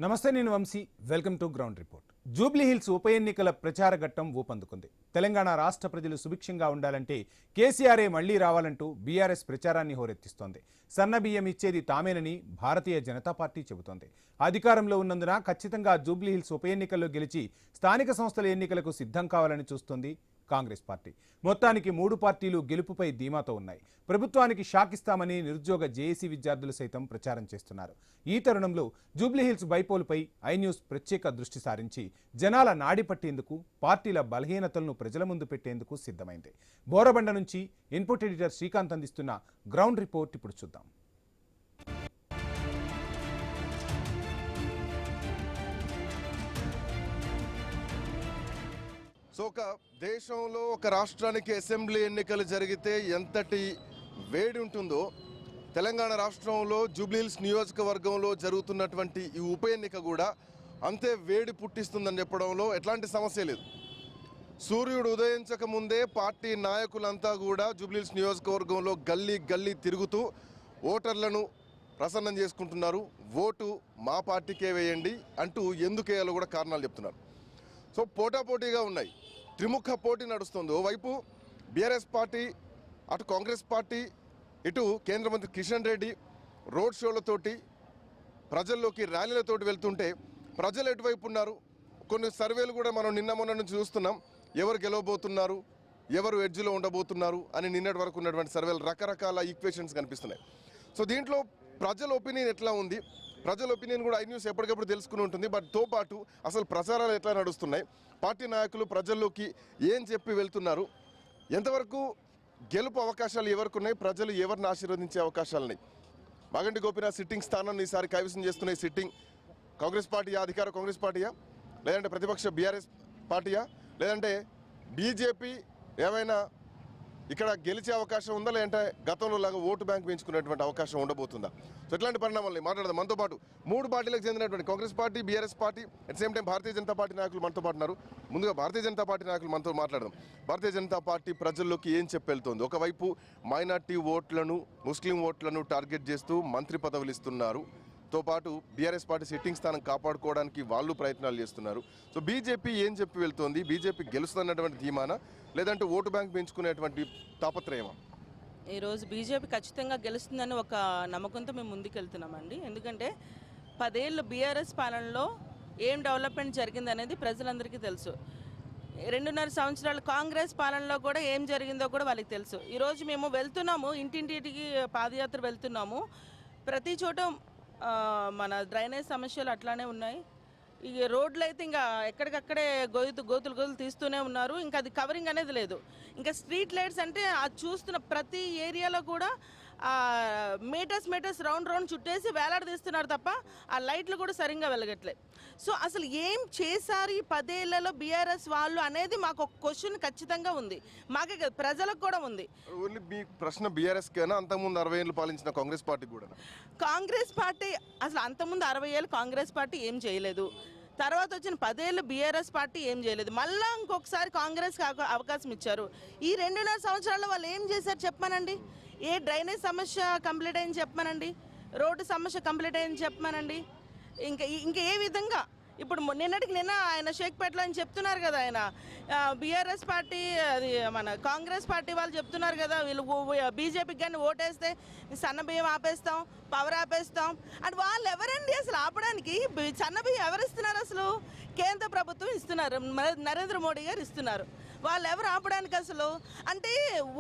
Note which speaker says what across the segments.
Speaker 1: నమస్తే, నేను Vamshi. Welcome to ground report. Jubilee Hills ఉప ఎన్నికల ప్రచార ఘట్టం ఊపందుకుంది. తెలంగాణ రాష్ట్ర ప్రజలు సుభిక్షంగా ఉండాలంటే కేసీఆరే మళ్లీ రావాలంటూ బీఆర్ఎస్ ప్రచారాన్ని హోరెత్తిస్తోంది. సన్న బియ్యం ఇచ్చేది తామేనని భారతీయ జనతా పార్టీ చెబుతోంది. అధికారంలో ఉన్నందున ఖచ్చితంగా జూబ్లీ హిల్స్ ఉప ఎన్నికల్లో గెలిచి స్థానిక సంస్థల ఎన్నికలకు సిద్ధం కావాలని చూస్తోంది కాంగ్రెస్ పార్టీ. మొత్తానికి 3 పార్టీలు గెలుపుపై ధీమాతో ఉన్నాయి. ప్రభుత్వానికి షాక్ ఇస్తామని నిరుద్యోగ జేఏసీ విద్యార్థులు సైతం ప్రచారం చేస్తున్నారు. ఈ తరుణంలో జూబ్లీహిల్స్ బైపోలుపై ఐన్యూస్ ప్రత్యేక దృష్టి సారించి జనాల నాడి పట్టేందుకు, పార్టీల బలహీనతలను ప్రజల ముందు పెట్టేందుకు సిద్ధమైంది. బోరబండ నుంచి ఇన్పుట్ ఎడిటర్ శ్రీకాంత్ అందిస్తున్న గ్రౌండ్ రిపోర్ట్ ఇప్పుడు చూద్దాం.
Speaker 2: సో ఒక దేశంలో ఒక రాష్ట్రానికి అసెంబ్లీ ఎన్నికలు జరిగితే ఎంతటి వేడి ఉంటుందో తెలంగాణ రాష్ట్రంలో జూబ్లీహిల్స్ నియోజకవర్గంలో జరుగుతున్నటువంటి ఈ ఉప ఎన్నిక కూడా అంతే వేడి పుట్టిస్తుందని చెప్పడంలో ఎట్లాంటి సమస్య లేదు. సూర్యుడు ఉదయించక ముందే పార్టీ నాయకులంతా కూడా జూబ్లీహిల్స్ నియోజకవర్గంలో గల్లీ గల్లీ తిరుగుతూ ఓటర్లను ప్రసన్నం చేసుకుంటున్నారు. ఓటు మా పార్టీకే వేయండి అంటూ ఎందుకు వేయాలో కూడా కారణాలు చెప్తున్నారు. సో పోటాపోటీగా ఉన్నాయి, త్రిముఖ పోటీ నడుస్తుంది. ఓవైపు బీఆర్ఎస్ పార్టీ, అటు కాంగ్రెస్ పార్టీ, ఇటు కేంద్ర మంత్రి కిషన్ రెడ్డి రోడ్ షోలతోటి ప్రజల్లోకి ర్యాలీలతోటి వెళ్తుంటే ప్రజలు ఎటువైపు ఉన్నారు? కొన్ని సర్వేలు కూడా మనం నిన్న మొన్న నుంచి చూస్తున్నాం. ఎవరు గెలవబోతున్నారు, ఎవరు ఎడ్జ్లో ఉండబోతున్నారు అని నిన్నటి వరకు ఉన్నటువంటి సర్వేలు రకరకాల ఈక్వేషన్స్ కనిపిస్తున్నాయి. సో దీంట్లో ప్రజల ఒపీనియన్ ఎట్లా ఉంది? ప్రజల ఒపీనియన్ కూడా ఐన్యూస్ ఎప్పటికప్పుడు తెలుసుకుని ఉంటుంది. బట్ తో పాటు అసలు ప్రచారాలు ఎట్లా నడుస్తున్నాయి, పార్టీ నాయకులు ప్రజల్లోకి ఏం చెప్పి వెళ్తున్నారు, ఎంతవరకు గెలుపు అవకాశాలు ఎవరికి ఉన్నాయి, ప్రజలు ఎవరిని ఆశీర్వదించే అవకాశాలు ఉన్నాయి. మాగంటి గోపీనాథ్ సిట్టింగ్ స్థానాన్ని ఈసారి కైవసం చేస్తున్న సిట్టింగ్ కాంగ్రెస్ పార్టీయా, అధికార కాంగ్రెస్ పార్టీయా, లేదంటే ప్రతిపక్ష బీఆర్ఎస్ పార్టీయా, లేదంటే బీజేపీ ఏమైనా ఇక్కడ గెలిచే అవకాశం ఉందా, లేదంటే గతంలో లాగా ఓటు బ్యాంక్ పెంచుకునేటువంటి అవకాశం ఉండబోతుందా? సో ఇట్లాంటి పరిణామాలని మాట్లాడదాం. మనతో పాటు 3 పార్టీలకు చెందినటువంటి Congress party, BRS party, at same time Bharatiya Janata party నాయకులు మనతో పాటు ఉన్నారు. ముందుగా భారతీయ జనతా పార్టీ నాయకులు మనతో మాట్లాడదాం. భారతీయ జనతా పార్టీ ప్రజల్లోకి ఏం చెప్పెళ్తోంది? ఒకవైపు మైనార్టీ ఓట్లను, ముస్లిం ఓట్లను టార్గెట్ చేస్తూ మంత్రి పదవులు ఇస్తున్నారు. తో పాటు బీఆర్ఎస్ పార్టీ సిట్టింగ్ స్థానం కాపాడుకోవడానికి వాళ్ళు ప్రయత్నాలు చేస్తున్నారు. సో బీజేపీ ఏం చెప్పి వెళ్తోంది? బీజేపీ గెలుస్తున్నటువంటి ధీమానా, లేదంటే ఓటు బ్యాంక్ పెంచుకునేటువంటి తాపత్రయమా?
Speaker 3: ఈరోజు బీజేపీ ఖచ్చితంగా గెలుస్తుందని ఒక నమ్మకంతో మేము ముందుకెళ్తున్నామండి. ఎందుకంటే 10 ఏళ్ళు బీఆర్ఎస్ పాలనలో ఏం డెవలప్మెంట్ జరిగిందనేది ప్రజలందరికీ తెలుసు. 2.5 సంవత్సరాలు కాంగ్రెస్ పాలనలో కూడా ఏం జరిగిందో కూడా వాళ్ళకి తెలుసు. ఈరోజు మేము వెళ్తున్నాము, ఇంటింటికి పాదయాత్ర వెళ్తున్నాము. ప్రతి చోట మన డ్రైనేజ్ సమస్యలు అట్లానే ఉన్నాయి. ఈ రోడ్లు అయితే ఇంకా ఎక్కడికక్కడే గోతులు తీస్తూనే ఉన్నారు. ఇంకా అది కవరింగ్ అనేది లేదు. ఇంకా స్ట్రీట్ లైట్స్ అంటే అది చూస్తున్న ప్రతి ఏరియాలో కూడా మీటర్స్ రౌండ్ చుట్టేసి వేలాడదీస్తున్నారు తప్ప ఆ లైట్లు కూడా సరిగ్గా వెలగట్లేదు. సో అసలు ఏం చేశారు ఈ 10 ఏళ్లలో బీఆర్ఎస్ వాళ్ళు అనేది మాకు ఒక క్వశ్చన్ ఖచ్చితంగా ఉంది. మాకే కదా, ప్రజలకు కూడా ఉంది.
Speaker 2: ఓన్లీ మీ ప్రశ్న బీఆర్ఎస్ కైనా, అంతకుముందు 60 ఏళ్ళు పాలించిన కాంగ్రెస్ పార్టీ కూడా?
Speaker 3: కాంగ్రెస్ పార్టీ అసలు అంతకుముందు 60 ఏళ్ళు కాంగ్రెస్ పార్టీ ఏం చేయలేదు. తర్వాత వచ్చిన 10 ఏళ్ళు బీఆర్ఎస్ పార్టీ ఏం చేయలేదు. మళ్ళీ ఇంకొకసారి కాంగ్రెస్కి అవకాశం ఇచ్చారు. ఈ 2.5 సంవత్సరాల్లో వాళ్ళు ఏం చేశారు చెప్పమనండి? ఏ డ్రైనేజ్ సమస్య కంప్లీట్ అయింది చెప్పమనండి? రోడ్డు సమస్య కంప్లీట్ అయింది చెప్పమనండి? ఇంకా ఏ విధంగా? ఇప్పుడు నిన్న ఆయన షేక్పేటలో అని చెప్తున్నారు కదా, ఆయన బీఆర్ఎస్ పార్టీ, అది మన కాంగ్రెస్ పార్టీ వాళ్ళు చెప్తున్నారు కదా, వీళ్ళు బీజేపీకి కానీ ఓటేస్తే సన్న బియ్యం ఆపేస్తాం, పవర్ ఆపేస్తాం అంటే. వాళ్ళు ఎవరండి అసలు ఆపడానికి? సన్న బియ్యం ఎవరు ఇస్తున్నారు? అసలు కేంద్ర ప్రభుత్వం ఇస్తున్నారు, నరేంద్ర మోడీ గారు ఇస్తున్నారు. వాళ్ళు ఎవరు ఆపడానికి అసలు? అంటే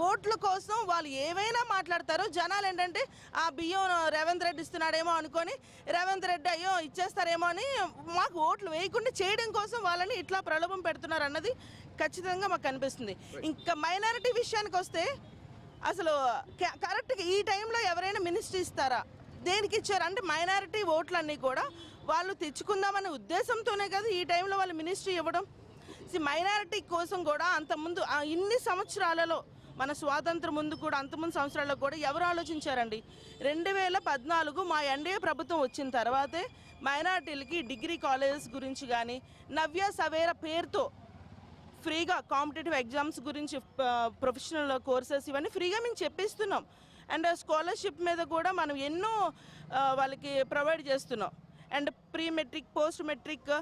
Speaker 3: ఓట్ల కోసం వాళ్ళు ఏవైనా మాట్లాడతారు. జనాలు ఏంటంటే ఆ బియ్యం రేవంత్ రెడ్డి ఇస్తున్నాడేమో అనుకొని, రేవంత్ రెడ్డి అయ్యో ఇచ్చేస్తారేమో అని మాకు ఓట్లు వేయకుండా చేయడం కోసం వాళ్ళని ఇట్లా ప్రలోభం పెడుతున్నారు అన్నది ఖచ్చితంగా మాకు కనిపిస్తుంది. ఇంకా మైనారిటీ విషయానికి వస్తే అసలు కరెక్ట్గా ఈ టైంలో ఎవరైనా మినిస్ట్రీ ఇస్తారా? దేనికి ఇచ్చారు అంటే మైనారిటీ ఓట్లన్నీ కూడా వాళ్ళు తెచ్చుకుందామనే ఉద్దేశంతోనే కదా ఈ టైంలో వాళ్ళు మినిస్ట్రీ ఇవ్వడం. మైనారిటీ కోసం కూడా అంతకుముందు ఇన్ని సంవత్సరాలలో, మన స్వాతంత్రం ముందు కూడా అంతకుముందు సంవత్సరాల్లో కూడా ఎవరు ఆలోచించారండి? 2014 మా ఎన్డీఏ ప్రభుత్వం వచ్చిన తర్వాతే మైనారిటీలకి డిగ్రీ కాలేజెస్ గురించి కానీ, నవ్య సవేరా పేరుతో ఫ్రీగా కాంపిటేటివ్ ఎగ్జామ్స్ గురించి, ప్రొఫెషనల్ కోర్సెస్ ఇవన్నీ ఫ్రీగా మేము చెప్పిస్తున్నాం. అండ్ స్కాలర్షిప్ మీద కూడా మనం ఎన్నో వాళ్ళకి ప్రొవైడ్ చేస్తున్నాం. And pre matric post matric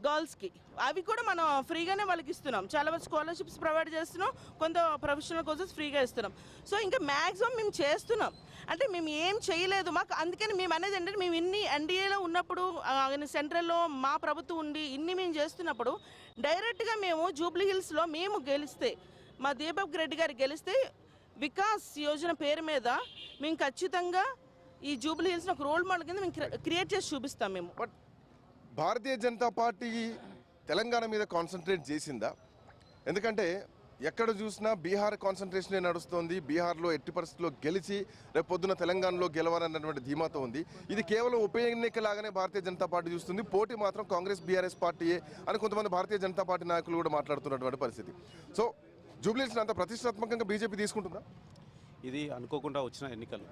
Speaker 3: గర్ల్స్కి అవి కూడా మనం ఫ్రీగానే వాళ్ళకి ఇస్తున్నాం. చాలా మంది స్కాలర్షిప్స్ ప్రొవైడ్ చేస్తున్నాం, కొంత ప్రొఫెషనల్ కోర్సెస్ ఫ్రీగా ఇస్తున్నాం. సో ఇంకా మ్యాక్సిమం మేము చేస్తున్నాం, అంటే మేము ఏం చేయలేదు. మాకు అందుకని మేము అనేది ఏంటంటే మేము ఇన్ని ఎన్డీఏలో ఉన్నప్పుడు సెంట్రల్లో మా ప్రభుత్వం ఉండి ఇన్ని మేము చేస్తున్నప్పుడు డైరెక్ట్గా మేము జూబ్లీ హిల్స్లో మేము గెలిస్తే, మా దీపక్ రెడ్డి గారు గెలిస్తే వికాస్ యోజన పేరు మీద మేము ఖచ్చితంగా ఈ జూబ్లీ హిల్స్లో ఒక రోల్ మోడల్ కింద మేము క్రియేట్ చేసి చూపిస్తాం మేము.
Speaker 2: బట్ భారతీయ జనతా పార్టీ తెలంగాణ మీద కాన్సన్ట్రేట్ చేసిందా? ఎందుకంటే ఎక్కడ చూసినా బీహార్ కాన్సన్ట్రేషనే నడుస్తోంది. బీహార్లో ఎట్టి పరిస్థితుల్లో గెలిచి రేపు పొద్దున తెలంగాణలో గెలవాలన్నటువంటి ధీమాతో ఉంది. ఇది కేవలం ఉప ఎన్నికలాగానే భారతీయ జనతా పార్టీ చూస్తుంది, పోటీ మాత్రం కాంగ్రెస్ బీఆర్ఎస్ పార్టీయే అని కొంతమంది భారతీయ జనతా పార్టీ నాయకులు కూడా మాట్లాడుతున్నటువంటి పరిస్థితి. సో జూబ్లీహిల్స్ని అంత ప్రతిష్టాత్మకంగా బీజేపీ తీసుకుంటుందా?
Speaker 4: ఇది అనుకోకుండా వచ్చిన ఎన్నికలు,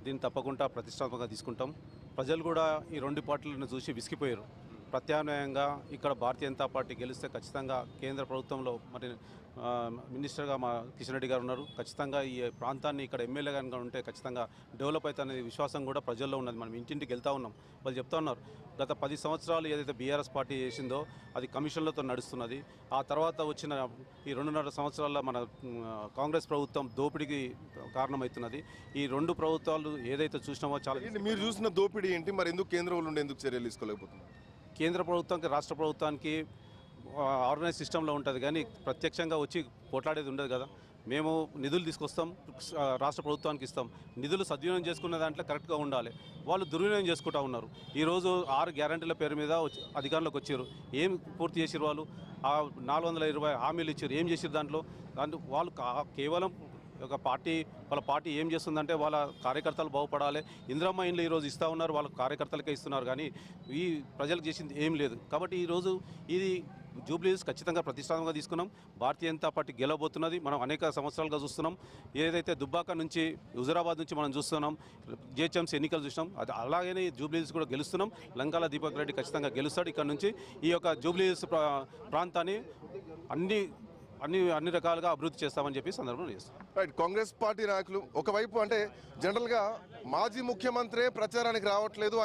Speaker 4: దీన్ని తప్పకుండా ప్రతిష్టాత్మకంగా తీసుకుంటాం. ప్రజలు కూడా ఈ రెండు పార్టీలను చూసి విసిగిపోయారు. ప్రత్యామ్నాయంగా ఇక్కడ భారతీయ జనతా పార్టీ గెలిస్తే ఖచ్చితంగా కేంద్ర ప్రభుత్వంలో మరి మినిస్టర్గా మా కిషన్ రెడ్డి గారు ఉన్నారు. ఖచ్చితంగా ఈ ప్రాంతాన్ని ఇక్కడ ఎమ్మెల్యేగా ఉంటే ఖచ్చితంగా డెవలప్ అవుతుందనే విశ్వాసం కూడా ప్రజల్లో ఉన్నది. మనం ఇంటింటికి వెళ్తూ ఉన్నాం, వాళ్ళు చెప్తా ఉన్నారు. గత 10 సంవత్సరాలు ఏదైతే బీఆర్ఎస్ పార్టీ చేసిందో అది కమిషన్లతో నడుస్తున్నది. ఆ తర్వాత వచ్చిన ఈ 2.5 సంవత్సరాల మన కాంగ్రెస్ ప్రభుత్వం దోపిడీకి కారణమవుతున్నది. ఈ రెండు ప్రభుత్వాలు ఏదైతే చూసినామో చాలా.
Speaker 2: మీరు చూసిన దోపిడీ ఏంటి? మరి ఎందుకు కేంద్రంలో ఉండి ఎందుకు చర్యలు తీసుకోలేకపోతున్నారు?
Speaker 4: కేంద్ర ప్రభుత్వానికి రాష్ట్ర ప్రభుత్వానికి ఆర్గనైజ్ సిస్టంలో ఉంటుంది, కానీ ప్రత్యక్షంగా వచ్చి పోట్లాడేది ఉండదు కదా. మేము నిధులు తీసుకొస్తాం, రాష్ట్ర ప్రభుత్వానికి ఇస్తాం. నిధులు సద్వినియోగం చేసుకునే దాంట్లో కరెక్ట్గా ఉండాలి. వాళ్ళు దుర్వినియోగం చేసుకుంటూ ఉన్నారు. ఈరోజు 6 గ్యారంటీల పేరు మీద అధికారంలోకి వచ్చారు. ఏం పూర్తి చేసారు వాళ్ళు? 420 హామీలు ఇచ్చారు. ఏం చేసారు దాంట్లో? వాళ్ళు కేవలం ఒక పార్టీ, వాళ్ళ పార్టీ ఏం చేస్తుందంటే వాళ్ళ కార్యకర్తలు బాగుపడాలి. ఇందిరమ్మ ఇండ్లు ఈరోజు ఇస్తూ ఉన్నారు, వాళ్ళ కార్యకర్తలకే ఇస్తున్నారు, కానీ ఈ ప్రజలకు చేసింది ఏం లేదు. కాబట్టి ఈరోజు ఇది జూబ్లీహిల్స్ ఖచ్చితంగా ప్రతిష్టాత్మకంగా తీసుకున్నాం. భారతీయ జనతా పార్టీ గెలవబోతున్నది. మనం అనేక సంవత్సరాలుగా చూస్తున్నాం. ఏదైతే దుబ్బాక నుంచి హుజురాబాద్ నుంచి మనం చూస్తున్నాం, జిహెచ్ఎంసీ ఎన్నికలు చూసినాం, అది అలాగనే జూబ్లీహిల్స్ కూడా గెలుస్తున్నాం. లంకాల దీపక్ రెడ్డి ఖచ్చితంగా గెలుస్తాడు. ఇక్కడ నుంచి ఈ యొక్క జూబ్లీహిల్స్ ప్రాంతాన్ని అన్ని రకాలుగా అభివృద్ధి చేస్తామని చెప్పి సందర్భంలో చేస్తాం.
Speaker 2: రైట్. కాంగ్రెస్ పార్టీ నాయకులు ఒకవైపు అంటే జనరల్గా మాజీ ముఖ్యమంత్రి ప్రచారానికి రావట్లేదు,